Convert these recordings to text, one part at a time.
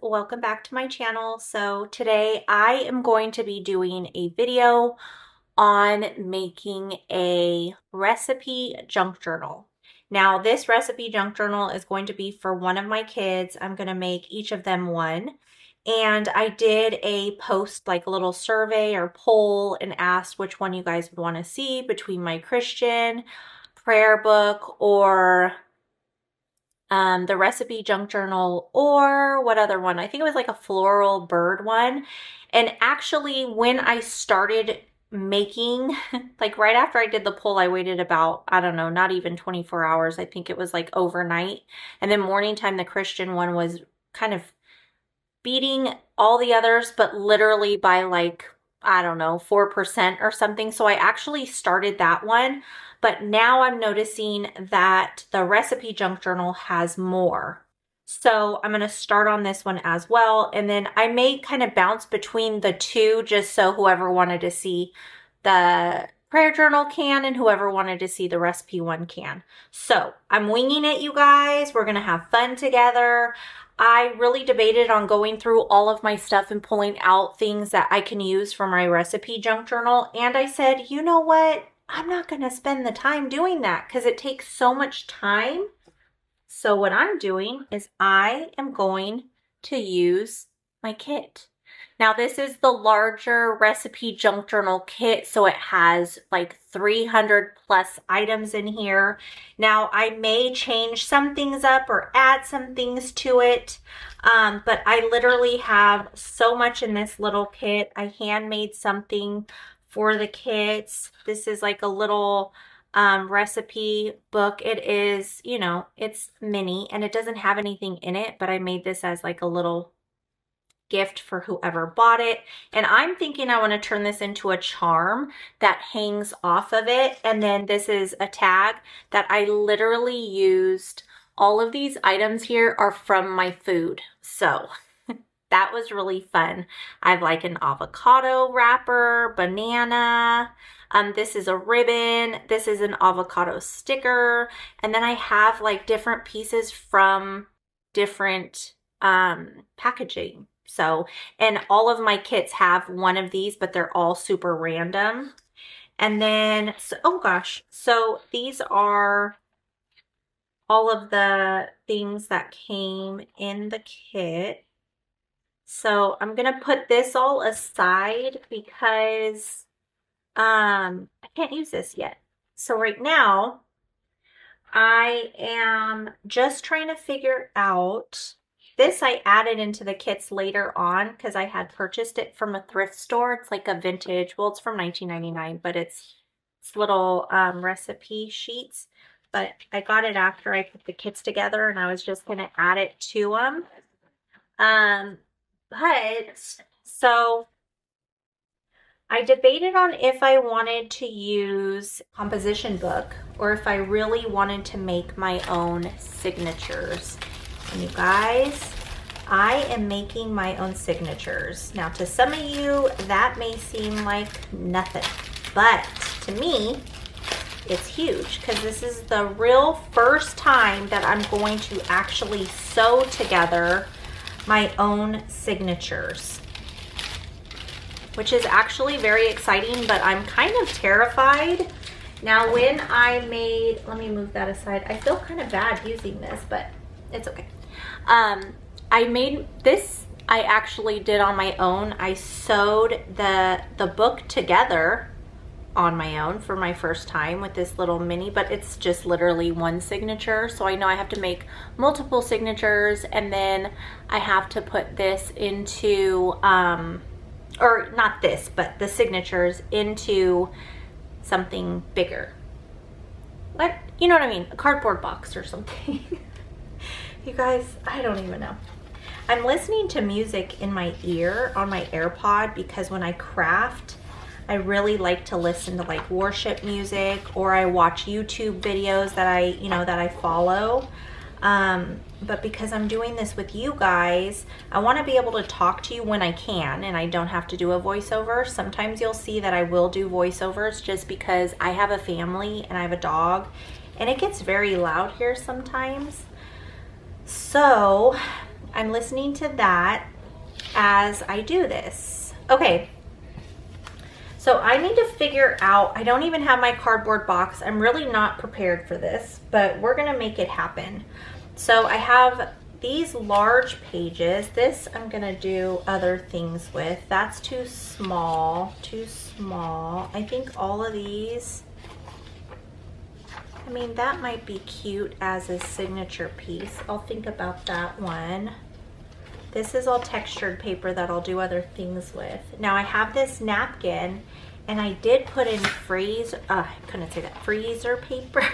welcome back to my channel. So today I am going to be doing a video on making a recipe junk journal. Now this recipe junk journal is going to be for one of my kids. I'm going to make each of them one. And I did a post, like a little survey or poll, and asked which one you guys would want to see between my Christian prayer book or the recipe junk journal, or what other one? I think it was like a floral bird one. And actually, when I started making, like right after I did the poll, I waited about, I don't know, not even 24 hours. I think it was like overnight. And then morning time, the Christian one was kind of beating all the others, but literally by like, I don't know, 4% or something. So I actually started that one. But now I'm noticing that the recipe junk journal has more. So I'm going to start on this one as well. And then I may kind of bounce between the two just so whoever wanted to see the prayer journal can and whoever wanted to see the recipe one can. So I'm winging it, you guys. We're going to have fun together. I really debated on going through all of my stuff and pulling out things that I can use for my recipe junk journal. And I said, you know what? I'm not going to spend the time doing that because it takes so much time. So what I'm doing is I am going to use my kit. Now this is the larger recipe junk journal kit, so it has like 300 plus items in here. Now I may change some things up or add some things to it, but I literally have so much in this little kit. I handmade something for the kids. This is like a little recipe book. It is, you know, it's mini and it doesn't have anything in it, but I made this as like a little gift for whoever bought it. And I'm thinking I want to turn this into a charm that hangs off of it. And then this is a tag that I literally used. All of these items here are from my food. So that was really fun. I have like an avocado wrapper, banana. This is a ribbon. This is an avocado sticker. And then I have like different pieces from different packaging. So, and all of my kits have one of these, but they're all super random. And then, so, oh gosh, so these are all of the things that came in the kit. So I'm going to put this all aside because I can't use this yet. So right now I am just trying to figure out, this I added into the kits later on because I had purchased it from a thrift store. It's like a vintage, well, it's from 1999, but it's little recipe sheets. But I got it after I put the kits together and I was just going to add it to them. But so I debated on if I wanted to use a composition book or if I really wanted to make my own signatures. And you guys, I am making my own signatures. Now to some of you, that may seem like nothing, but to me, it's huge because this is the real first time that I'm going to actually sew together my own signatures, which is actually very exciting, but I'm kind of terrified. Now when I made, let me move that aside. I feel kind of bad using this, but it's okay. I made this, I actually did on my own. I sewed the book together on my own for my first time with this little mini, but it's just literally one signature. So I know I have to make multiple signatures, and then I have to put this into, or not this, but the signatures into something bigger. What? You know what I mean? A cardboard box or something. You guys, I don't even know. I'm listening to music in my ear on my AirPod because when I craft, I really like to listen to like worship music, or I watch YouTube videos that I follow. But because I'm doing this with you guys, I want to be able to talk to you when I can and I don't have to do a voiceover. Sometimes you'll see that I will do voiceovers just because I have a family and I have a dog and it gets very loud here sometimes. So I'm listening to that as I do this. Okay, so I need to figure out, I don't even have my cardboard box. I'm really not prepared for this, but we're gonna make it happen. So I have these large pages. This I'm gonna do other things with. That's too small, too small. I think all of these, I mean, that might be cute as a signature piece. I'll think about that one. This is all textured paper that I'll do other things with. Now I have this napkin and I did put in freezer paper.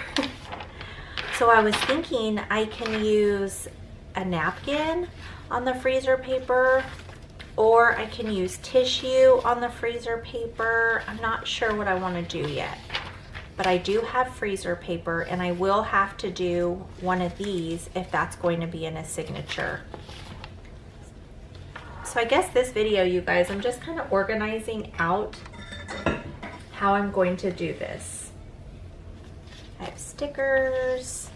So I was thinking I can use a napkin on the freezer paper, or I can use tissue on the freezer paper. I'm not sure what I want to do yet, but I do have freezer paper and I will have to do one of these if that's going to be in a signature. So I guess this video, you guys, I'm just kind of organizing out how I'm going to do this. I have stickers.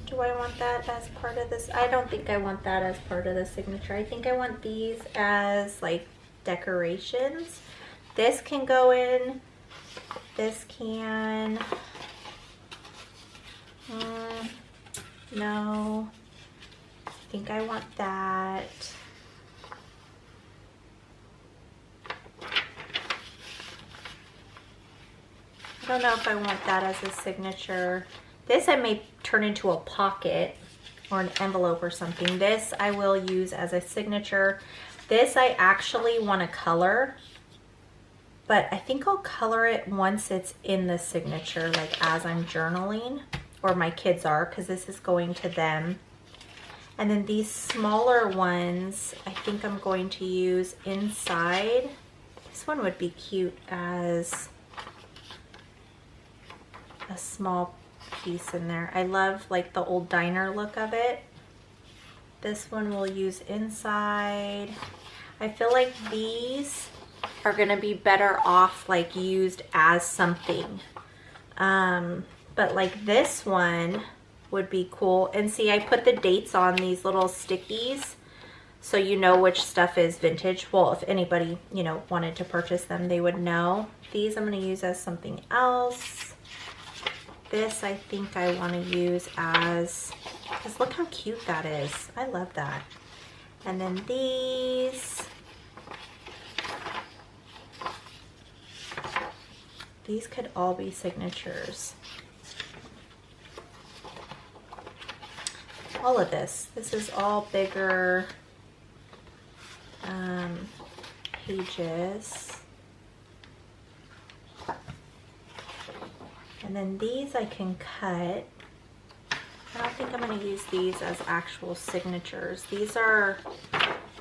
Do I want that as part of this? I don't think I want that as part of the signature. I think I want these as like decorations. This can go in. This can. No. I think I want that. I don't know if I want that as a signature. This I may turn into a pocket or an envelope or something. This I will use as a signature. This I actually want to color, but I think I'll color it once it's in the signature, like as I'm journaling, or my kids are, because this is going to them. And then these smaller ones, I think I'm going to use inside. This one would be cute as a small piece in there. I love like the old diner look of it. This one we'll use inside. I feel like these are gonna be better off like used as something. But like this one would be cool. And see, I put the dates on these little stickies so you know which stuff is vintage. Well, if anybody, you know, wanted to purchase them, they would know. These I'm gonna use as something else. This I think I want to use as, because look how cute that is. I love that. And then these could all be signatures. All of this is all bigger pages. And then these I can cut. I don't think I'm going to use these as actual signatures. These are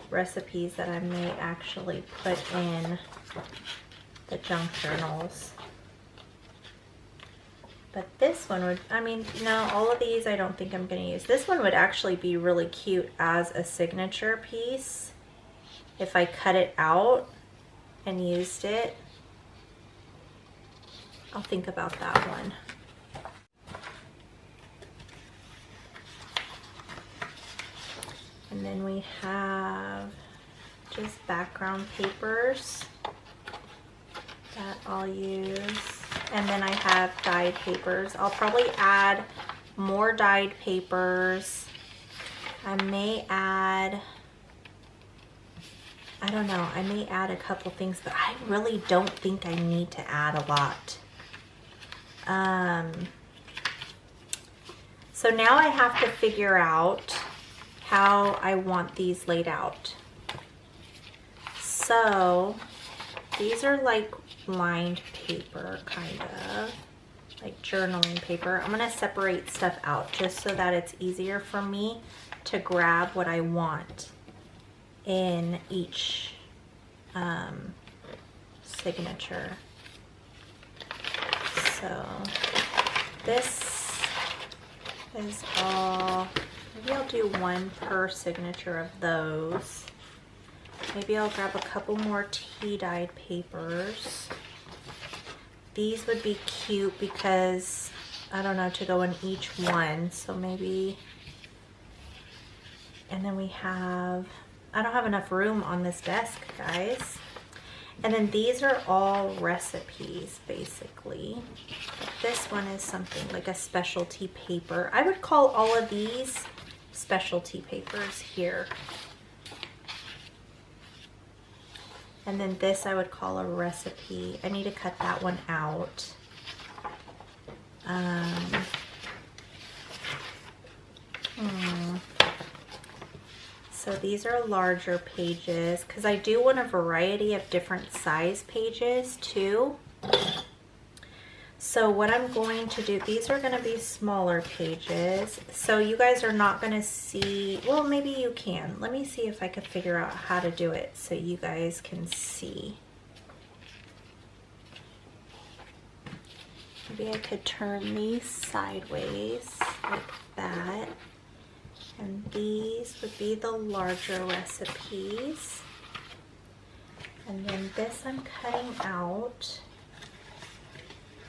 recipes that I may actually put in the junk journals. But this one would, I mean, no, all of these I don't think I'm going to use. This one would actually be really cute as a signature piece if I cut it out and used it. I'll think about that one. And then we have just background papers that I'll use. And then I have dyed papers. I'll probably add more dyed papers. I may add, I don't know, I may add a couple things, but I really don't think I need to add a lot. So now I have to figure out how I want these laid out. So these are like lined paper, kind of like journaling paper. I'm gonna separate stuff out just so that it's easier for me to grab what I want in each signature. So this is all, maybe I'll do one per signature of those. Maybe I'll grab a couple more tea-dyed papers. These would be cute because, I don't know, to go in each one. So maybe And then we have, I don't have enough room on this desk, guys. And then these are all recipes, basically. But this one is something like a specialty paper. I would call all of these specialty papers here. And then this I would call a recipe. I need to cut that one out. So these are larger pages because I do want a variety of different size pages too. So what I'm going to do, these are going to be smaller pages. So you guys are not going to see, well, maybe you can. Let me see if I can figure out how to do it so you guys can see. Maybe I could turn these sideways like that. And these would be the larger recipes. And then this I'm cutting out.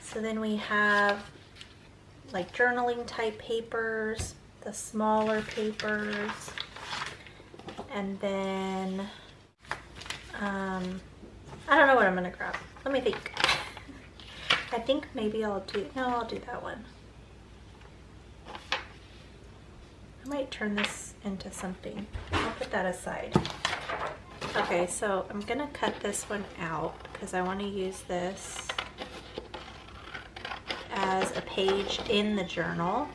So then we have like journaling type papers, the smaller papers, and then I don't know what I'm gonna grab. Let me think. I think maybe I'll do that one. I might turn this into something. I'll put that aside. Okay, so I'm gonna cut this one out because I want to use this as a page in the journal.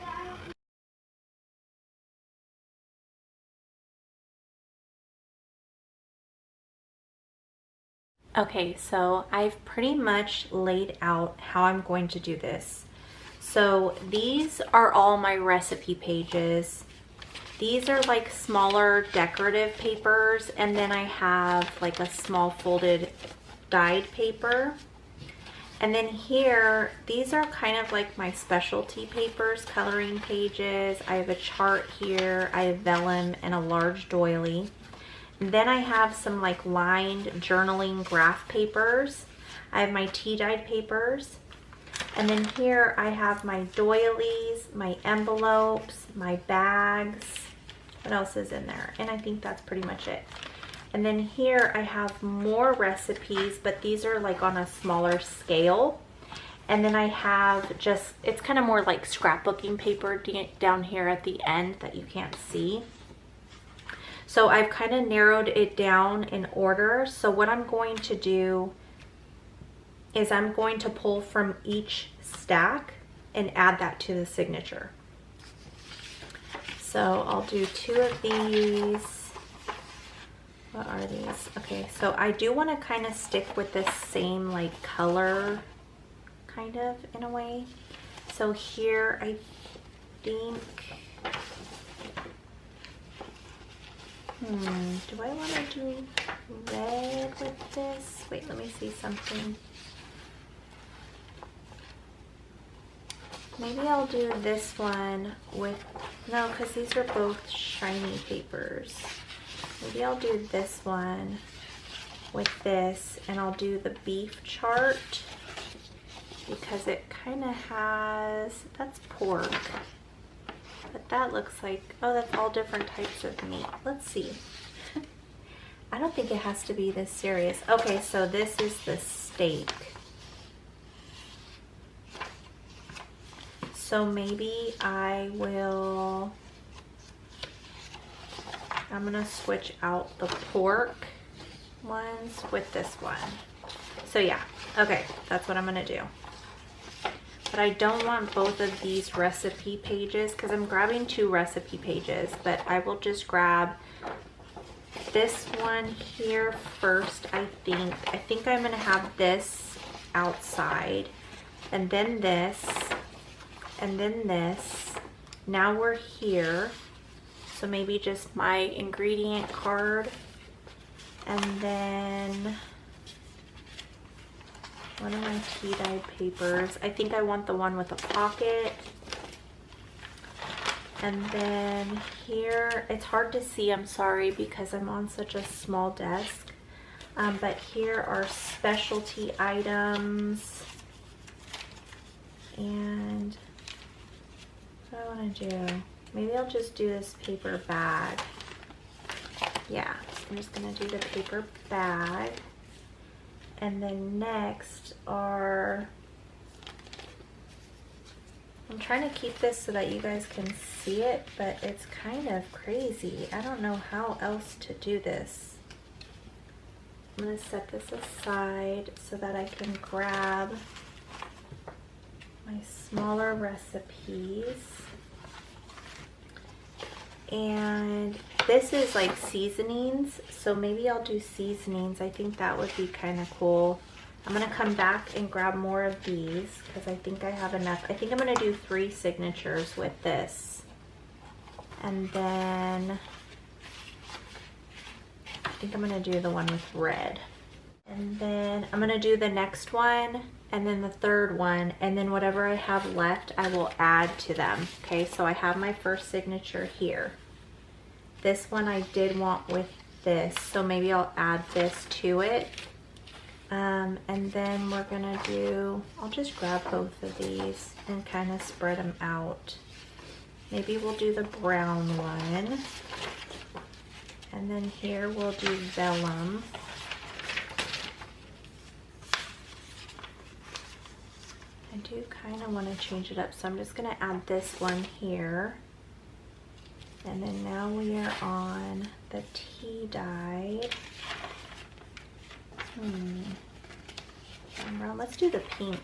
Okay, so I've pretty much laid out how I'm going to do this. So these are all my recipe pages. These are like smaller decorative papers, and then I have like a small folded dyed paper. And then here, these are kind of like my specialty papers, coloring pages. I have a chart here, I have vellum and a large doily. And then I have some like lined journaling graph papers. I have my tea dyed papers. And then here I have my doilies, my envelopes, my bags. What else is in there? And I think that's pretty much it. And then here I have more recipes, but these are like on a smaller scale. And then I have just, it's kind of more like scrapbooking paper down here at the end that you can't see. So I've kind of narrowed it down in order. So what I'm going to do is I'm going to pull from each stack and add that to the signature. So I'll do 2 of these. What are these? Okay, so I do want to kind of stick with this same like color, kind of in a way. So here I think, do I want to do red with this? Wait, let me see something. Maybe I'll do this one with, no, because these are both shiny papers. Maybe I'll do this one with this, and I'll do the beef chart because it kind of has, that's pork, but that looks like, oh, that's all different types of meat. Let's see. I don't think it has to be this serious. Okay, so this is the steak. So maybe I'm gonna switch out the pork ones with this one. So yeah, okay, that's what I'm gonna do. But I don't want both of these recipe pages because I'm grabbing 2 recipe pages, but I will just grab this one here first. I think I'm gonna have this outside, and then this, and then this. Now we're here, so maybe just my ingredient card, and then one of my tea dyed papers. I think I want the one with a pocket. And then here, it's hard to see, I'm sorry, because I'm on such a small desk. But here are specialty items. And what do I want to do? Maybe I'll just do this paper bag. yeah, I'm just gonna do the paper bag. And then next are, I'm trying to keep this so that you guys can see it, but it's kind of crazy. I don't know how else to do this. I'm gonna set this aside so that I can grab my smaller recipes. And this is like seasonings, so maybe I'll do seasonings. I think that would be kind of cool. I'm gonna come back and grab more of these because I think I have enough. I think I'm gonna do 3 signatures with this. And then I think I'm gonna do the one with red. And then I'm gonna do the next one and then the third one, and then whatever I have left I will add to them. Okay, so I have my first signature here. This one I did want with this, so maybe I'll add this to it. And then we're gonna do, I'll just grab both of these and kind of spread them out. Maybe we'll do the brown one. And then here we'll do vellum. I do kind of want to change it up, so I'm just going to add this one here. And then now we are on the tea dyed. Let's do the pink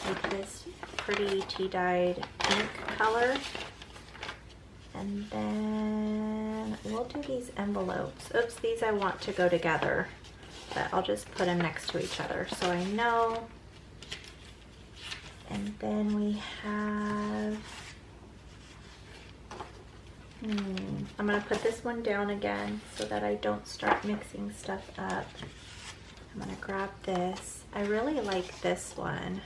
with this pretty tea dyed pink color. And then we'll do these envelopes. Oops, these I want to go together, but I'll just put them next to each other so I know. And then we have, I'm gonna put this one down again so that I don't start mixing stuff up. I'm gonna grab this. I really like this one.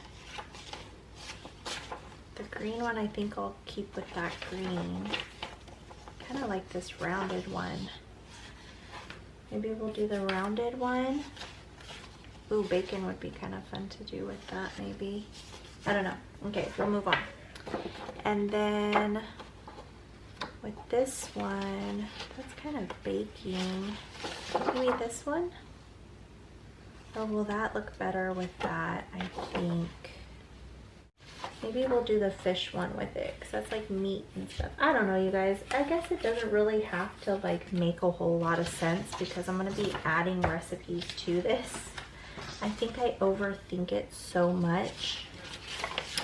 The green one I think I'll keep with that green. Kind of like this rounded one. Maybe we'll do the rounded one. Ooh, bacon would be kind of fun to do with that maybe. I don't know. Okay, we'll move on. And then with this one, that's kind of baking. Maybe this one? Or will that look better with that, I think? Maybe we'll do the fish one with it because that's like meat and stuff. I don't know, you guys. I guess it doesn't really have to like make a whole lot of sense because I'm going to be adding recipes to this. I think I overthink it so much.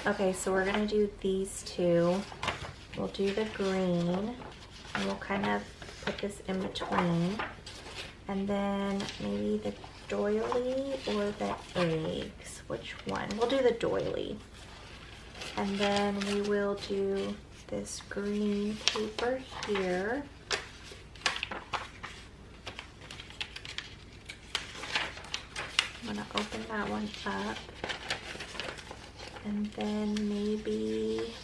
Okay, so we're gonna do these two. We'll do the green and we'll kind of put this in between. And then maybe the doily or the eggs. Which one? We'll do the doily. And then we will do this green paper here. I'm gonna open that one up. And then maybe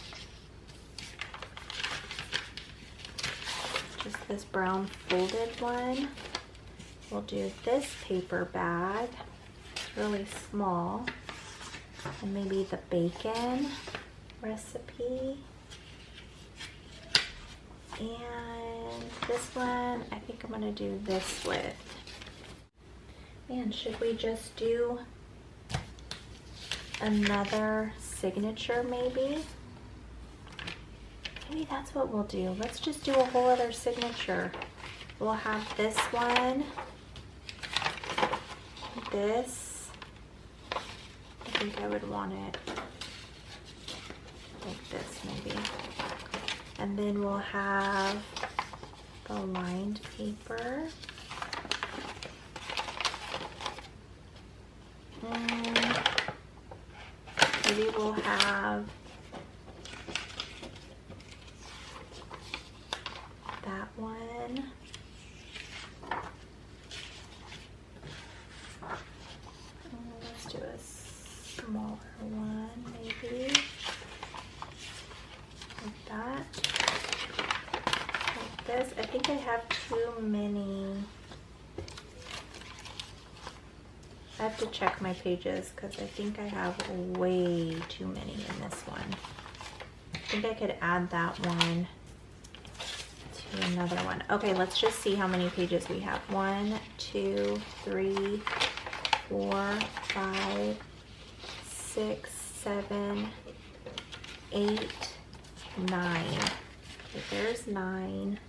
just this brown folded one. We'll do this paper bag. It's really small. And maybe the bacon recipe. And this one, I think I'm gonna do this with. Man, should we just do another signature maybe? Maybe that's what we'll do. Let's just do a whole other signature. We'll have this one, this. I think I would want it like this maybe. And then we'll have the lined paper. Maybe we'll have that one. Let's do a smaller one, maybe. Like that. Like this. I think I have too many. I have to check my pages because I think I have way too many in this one. I think I could add that one Another one. Okay, let's just see how many pages we have. 1, 2, 3, 4, 5, 6, 7, 8, 9. Okay, there's 9.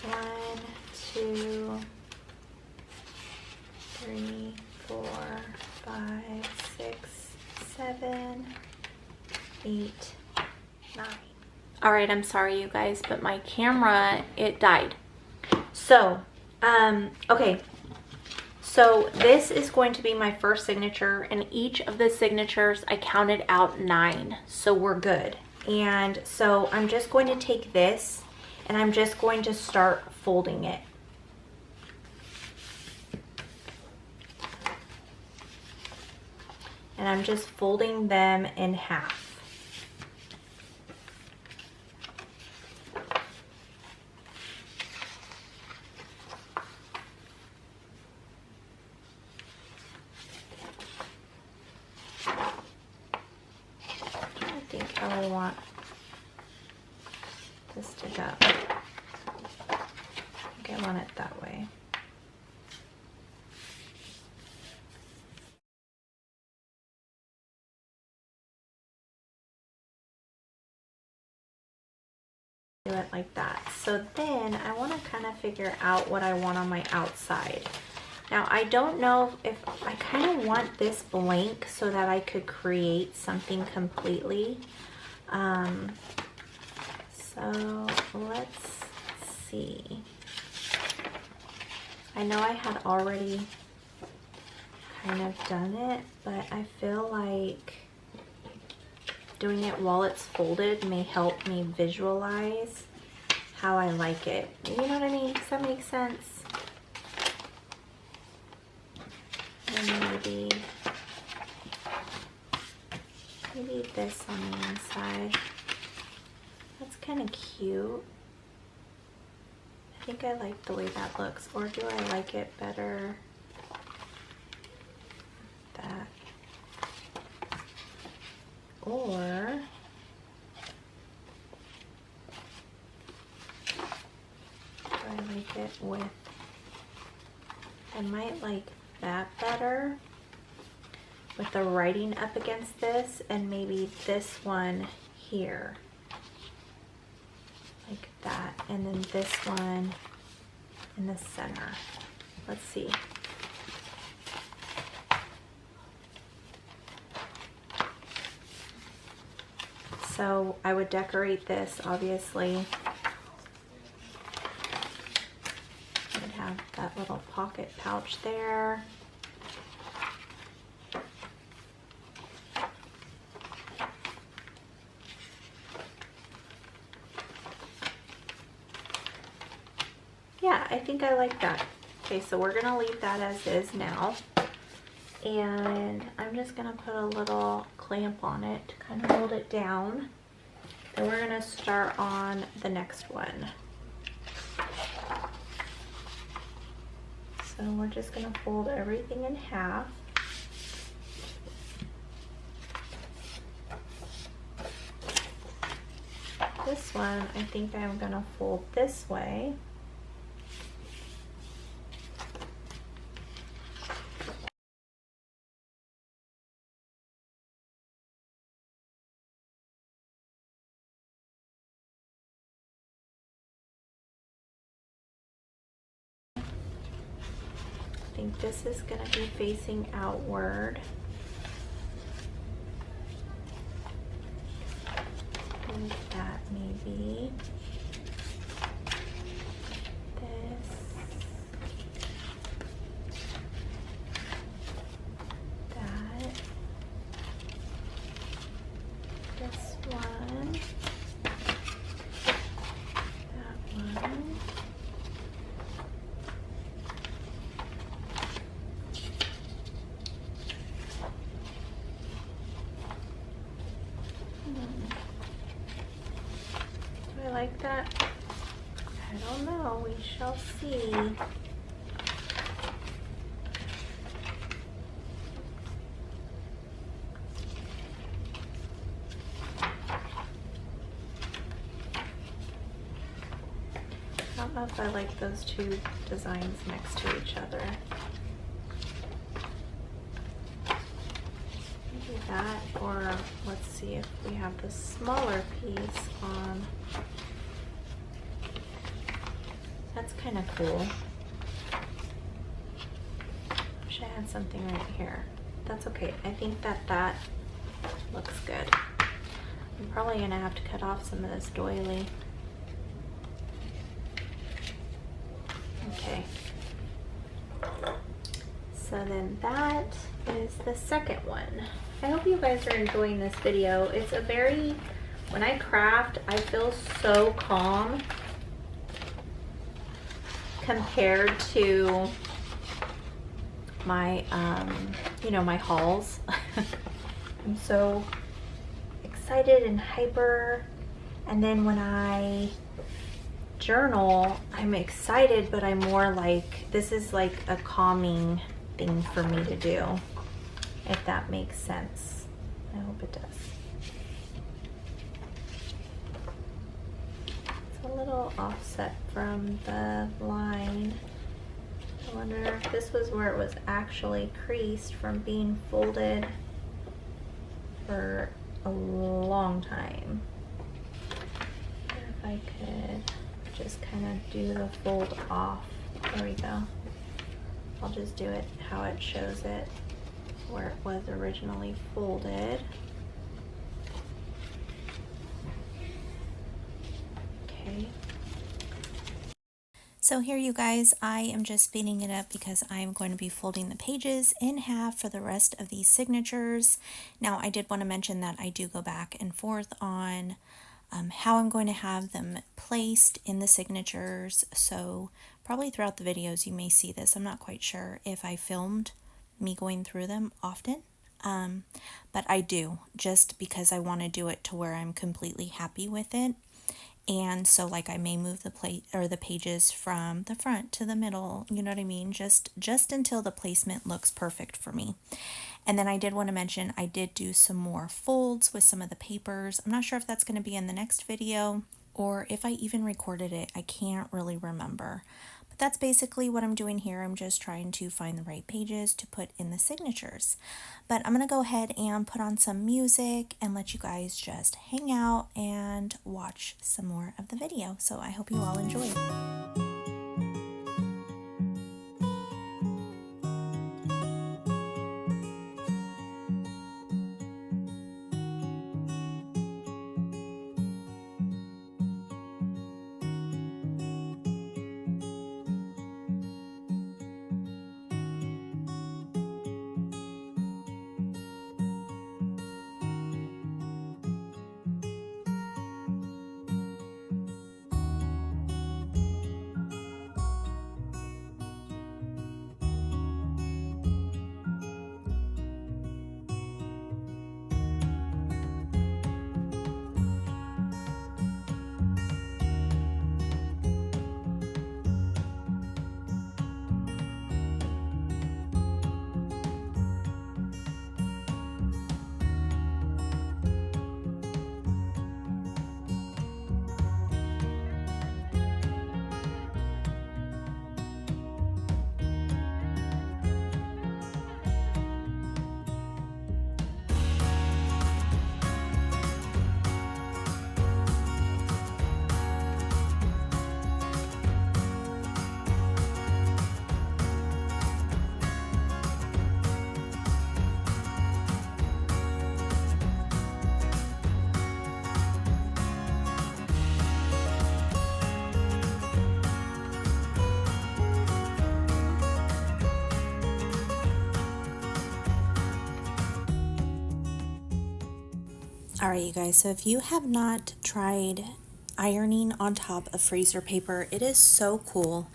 One, 2, 3, 4, 5, 6, 7, 8, 9. All right, I'm sorry you guys, but my camera, it died. So, okay. So this is going to be my first signature, and each of the signatures I counted out 9. So we're good. And so I'm just going to take this and I'm just going to start folding it. And I'm just folding them in half. I think I really want this to go. I think I want it that way. Do it like that. So then I want to kind of figure out what I want on my outside. Now I don't know if I kind of want this blank so that I could create something completely. So let's see. I know I had already kind of done it, but I feel like doing it while it's folded may help me visualize how I like it. You know what I mean? Does that make sense? And maybe this on the inside. That's kind of cute. I think I like the way that looks. Or do I like it better that? Or do I like it with, I might like that better with the writing up against this, and maybe this one here like that, and then this one in the center. Let's see. So I would decorate this, obviously. I'd have that little pocket pouch there. Yeah, I think I like that. Okay, so we're gonna leave that as is now. And I'm just gonna put a little clamp on it to kind of hold it down. And we're gonna start on the next one. So we're just gonna fold everything in half. This one, I think I'm gonna fold this way. I think this is going to be facing outward. Like that maybe. This. That. This one. That one. Do I like that? I don't know. We shall see. I don't know if I like those two designs next to each other. Maybe that, or let's see if we have the smaller piece on. That's kind of cool. Wish I had something right here. That's okay. I think that looks good. I'm probably gonna have to cut off some of this doily. Okay. So then that is the second one. I hope you guys are enjoying this video. It's a very, when I craft, I feel so calm compared to my, you know, my hauls. I'm so excited and hyper, and then when I journal, I'm excited, but I'm more like, this is like a calming thing for me to do, if that makes sense. I hope it does. It's a little offset from the line. I wonder if this was where it was actually creased from being folded for a long time. If I could just kind of do the fold off. There we go. I'll just do it how it shows it, where it was originally folded. Okay. So here, you guys, I am just speeding it up because I'm going to be folding the pages in half for the rest of these signatures. Now, I did want to mention that I do go back and forth on how I'm going to have them placed in the signatures. So probably throughout the videos you may see this. I'm not quite sure if I filmed me going through them often, but I do, just because I want to do it to where I'm completely happy with it. And so, like, I may move the plate or the pages from the front to the middle, you know what I mean? Just until the placement looks perfect for me. And then I did want to mention I did do some more folds with some of the papers. I'm not sure if that's going to be in the next video or if I even recorded it. I can't really remember. But that's basically what I'm doing here. I'm just trying to find the right pages to put in the signatures. But I'm going to go ahead and put on some music and let you guys just hang out and watch some more of the video. So I hope you all enjoy. Alright, you guys, so if you have not tried ironing on top of freezer paper, it is so cool.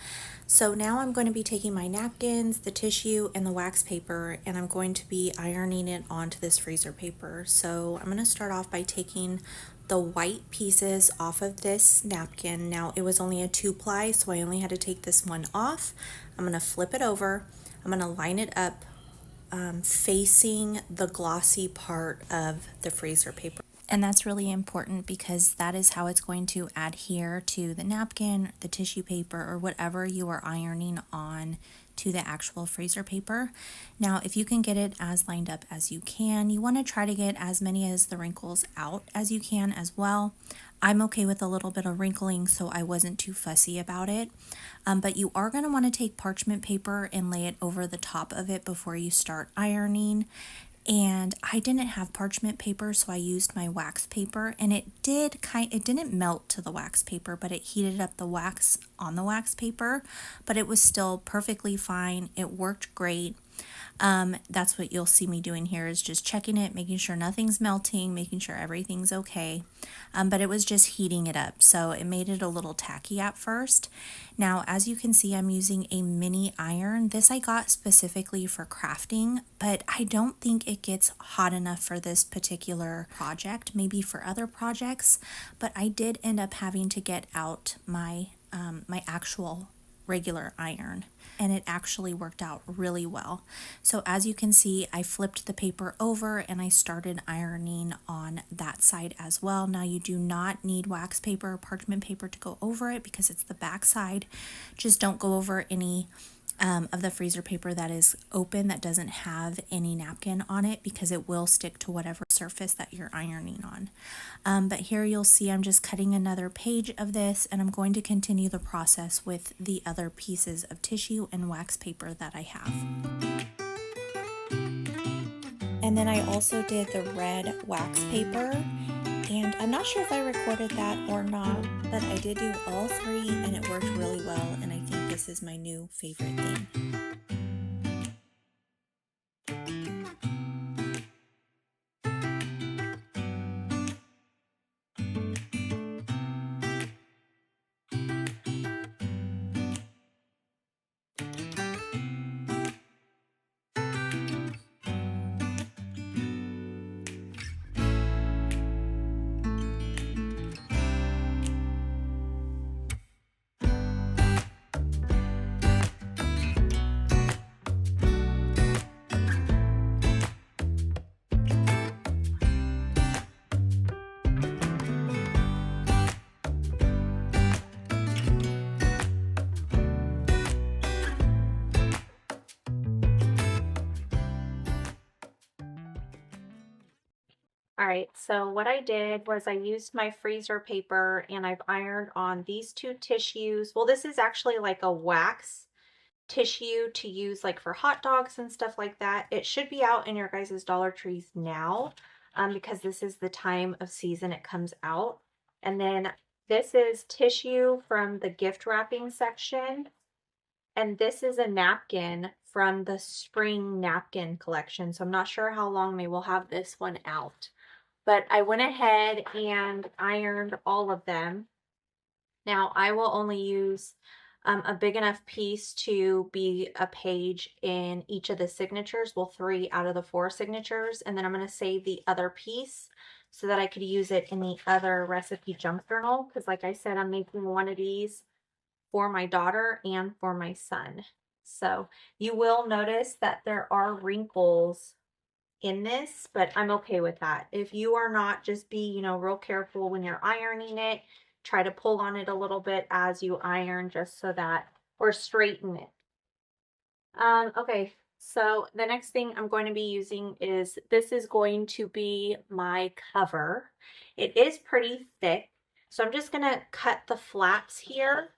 So now I'm going to be taking my napkins, the tissue, and the wax paper, and I'm going to be ironing it onto this freezer paper. So I'm going to start off by taking the white pieces off of this napkin. Now, it was only a 2-ply, so I only had to take this one off. I'm going to flip it over. I'm going to line it up facing the glossy part of the freezer paper. And that's really important because that is how it's going to adhere to the napkin, the tissue paper, or whatever you are ironing on to the actual freezer paper. Now, if you can get it as lined up as you can, you want to try to get as many as the wrinkles out as you can as well. I'm okay with a little bit of wrinkling, so I wasn't too fussy about it. But you are going to want to take parchment paper and lay it over the top of it before you start ironing. And I didn't have parchment paper, so I used my wax paper, and it didn't melt to the wax paper, but it heated up the wax on the wax paper, but it was still perfectly fine. It worked great. That's what you'll see me doing here, is just checking it, making sure nothing's melting, making sure everything's okay. But it was just heating it up, so it made it a little tacky at first. Now, as you can see, I'm using a mini iron. This I got specifically for crafting, but I don't think it gets hot enough for this particular project, maybe for other projects, but I did end up having to get out my actual regular iron, and it actually worked out really well. So as you can see, I flipped the paper over and I started ironing on that side as well. Now, you do not need wax paper or parchment paper to go over it because it's the back side. Just don't go over any of the freezer paper that is open, that doesn't have any napkin on it, because it will stick to whatever surface that you're ironing on. But here you'll see I'm just cutting another page of this, and I'm going to continue the process with the other pieces of tissue and wax paper that I have. And then I also did the red wax paper, and I'm not sure if I recorded that or not, but I did do all three and it worked really well, and I think this is my new favorite thing. All right, so what I did was I used my freezer paper and I've ironed on these two tissues. Well, this is actually like a wax tissue to use like for hot dogs and stuff like that. It should be out in your guys' Dollar Trees now, because this is the time of season it comes out. And then this is tissue from the gift wrapping section. And this is a napkin from the spring napkin collection. So I'm not sure how long they will have this one out. But I went ahead and ironed all of them. Now I will only use a big enough piece to be a page in each of the signatures. Well, 3 out of the 4 signatures. And then I'm going to save the other piece so that I could use it in the other recipe junk journal. Because like I said, I'm making one of these for my daughter and for my son. So you will notice that there are wrinkles in this, but I'm okay with that. If you are not, just be, real careful when you're ironing it. Try to pull on it a little bit as you iron, just so that, or straighten it. Okay, so the next thing I'm going to be using is, this is going to be my cover. It is pretty thick, so I'm just gonna cut the flaps here.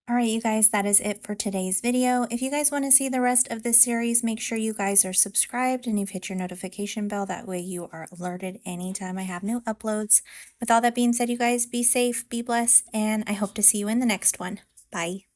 All right, you guys, that is it for today's video. If you guys want to see the rest of this series, make sure you guys are subscribed and you've hit your notification bell. That way you are alerted anytime I have new uploads. With all that being said, you guys, be safe, be blessed, and I hope to see you in the next one. Bye.